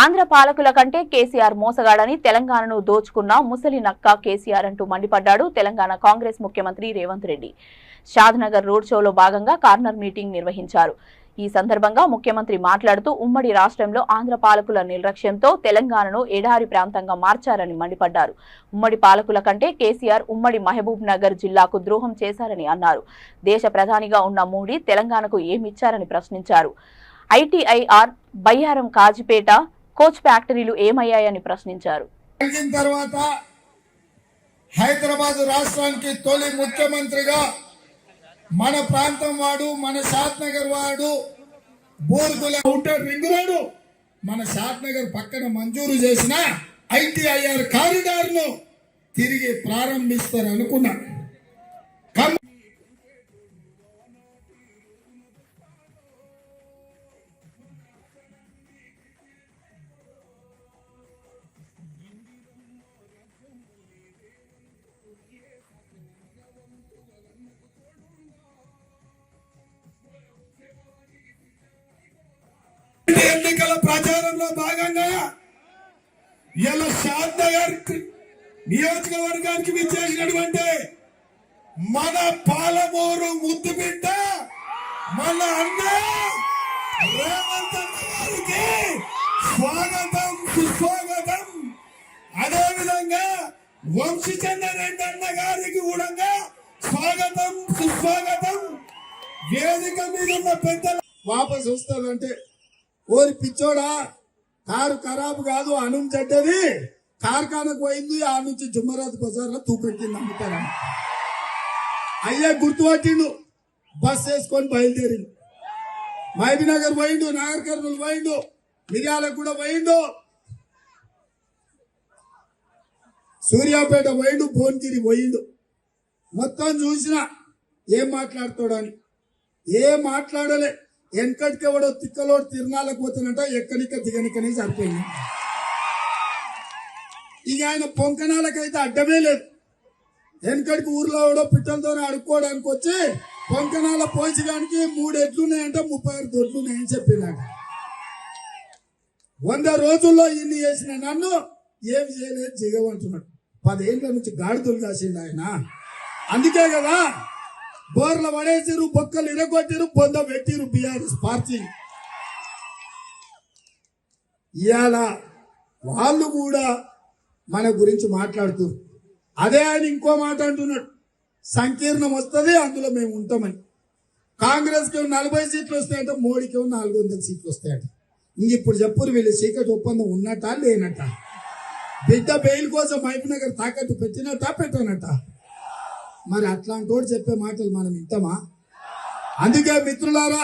ఆంధ్ర పాలకుల కంటే కేసీఆర్ మోసగాడని తెలంగాణను దోచుకున్న ముసలి నక్క కేసీఆర్ అంటూ మండిపడ్డాడు తెలంగాణ కాంగ్రెస్ ముఖ్యమంత్రి రేవంత్ రెడ్డి. షాద్నగర్ రోడ్ షోలో భాగంగా కార్నర్ మీటింగ్ నిర్వహించారు. ఈ సందర్భంగా ముఖ్యమంత్రి మాట్లాడుతూ ఉమ్మడి రాష్ట్రంలో ఆంధ్ర పాలకుల నిర్లక్ష్యంతో తెలంగాణను ఎడారి ప్రాంతంగా మార్చారని మండిపడ్డారు. ఉమ్మడి పాలకుల కంటే కేసీఆర్ ఉమ్మడి మహబూబ్ నగర్ జిల్లాకు ద్రోహం చేశారని అన్నారు. దేశ ప్రధానిగా ఉన్న మోడీ తెలంగాణకు ఏమిచ్చారని ప్రశ్నించారు. ఐటీఐఆర్, బయ్యారం, కాజిపేట కోచ్ ఫ్యాక్టరీలు ఏమయ్యాయని ప్రశ్నించారు. హైదరాబాద్ రాష్ట్రానికి తొలి ముఖ్యమంత్రిగా మన ప్రాంతం వాడు, మన షాద్నగర్ వాడు, బోర్గుల అవుటర్ రింగ్ రోడ్ మన షాద్నగర్ పక్కన మంజూరు చేసిన ఐటీఐఆర్ కారిడార్ ను తిరిగి ప్రారంభిస్తారు అనుకున్నా. ఎన్నికల ప్రచారంలో భాగంగా ఇలా షాద్నగర్ నియోజకవర్గానికి విచ్చేసినటువంటి మన పాలమూరు ముద్దు బిడ్డ మన అన్న రేవంత్ అన్న గారికి స్వాగతం, సుస్వాగతం. అదేవిధంగా వంశీచంద్రరెడ్డి అన్న గారికి కూడా స్వాగతం, సుస్వాగతం. వేదిక మీద ఉన్న పెద్దలు వాపసు వస్తారంటే ఓరి పిచ్చోడా, కారు ఖరాబు కాదు, అనుం చెడ్డది, కార్ఖానకు పోయింది, ఆ నుంచి జుమ్మరాజ్ బజార్లో తూపెట్టింది అమ్ముతారా. అయ్యా గుర్తుపట్టిండు, బస్ వేసుకొని బయలుదేరిండు. మహబూబ్నగర్ పోయిండు, నాగర్ కర్నూలు పోయిండు, మిర్యాలకు కూడా పోయిండు, సూర్యాపేట పోయిండు, భువనగిరి పోయిండు. మొత్తం చూసిన ఏం మాట్లాడుతాడని ఏం మాట్లాడలే. వెనకటికి ఎవడో తిక్కలోడు తిరణాలకు పోతానంట, ఎక్కడిక దిగనికనే సరిపోయింది. ఇక ఆయన పొంకనాలకైతే అడ్డమే లేదు. వెనకటికి ఊర్లో ఎవడో పిట్టలతో అడుక్కోవడానికి వచ్చి పొంకనాల పోయించడానికి 3 ఎడ్లున్నాయంట, 36 దొడ్లున్నాయని చెప్పినాడు. 100 రోజుల్లో ఇన్ని చేసిన నన్ను ఏం చేయలేదు జిగవంటున్నాడు. 10 ఏళ్ల నుంచి గాడిదలు కాసిండు ఆయన. అందుకే కదా బోర్ల పడేసిరు, బొక్కలు ఇరగొట్టిరు, పొంద పెట్టిరు బీఆర్ఎస్ పార్టీ. ఇవాళ వాళ్ళు కూడా మన గురించి మాట్లాడుతూ అదే ఆయన ఇంకో మాట అంటున్నాడు, సంకీర్ణం వస్తుంది అందులో మేము ఉంటామని. కాంగ్రెస్ కి 40 సీట్లు వస్తాయంట, మోడీకి 400 సీట్లు వస్తాయంట. ఇప్పుడు చెప్పురు వీళ్ళు చీకటి ఒప్పందం ఉన్నట్టా లేనట్ట, బిడ్డ బెయిల్ కోసం మహబూబ్నగర్ తాకట్టు పెట్టినట్టా పెట్టానట. మరి అట్లాంటి చెప్పే మాటలు మనం ఇంతమా? అందుకే మిత్రులారా,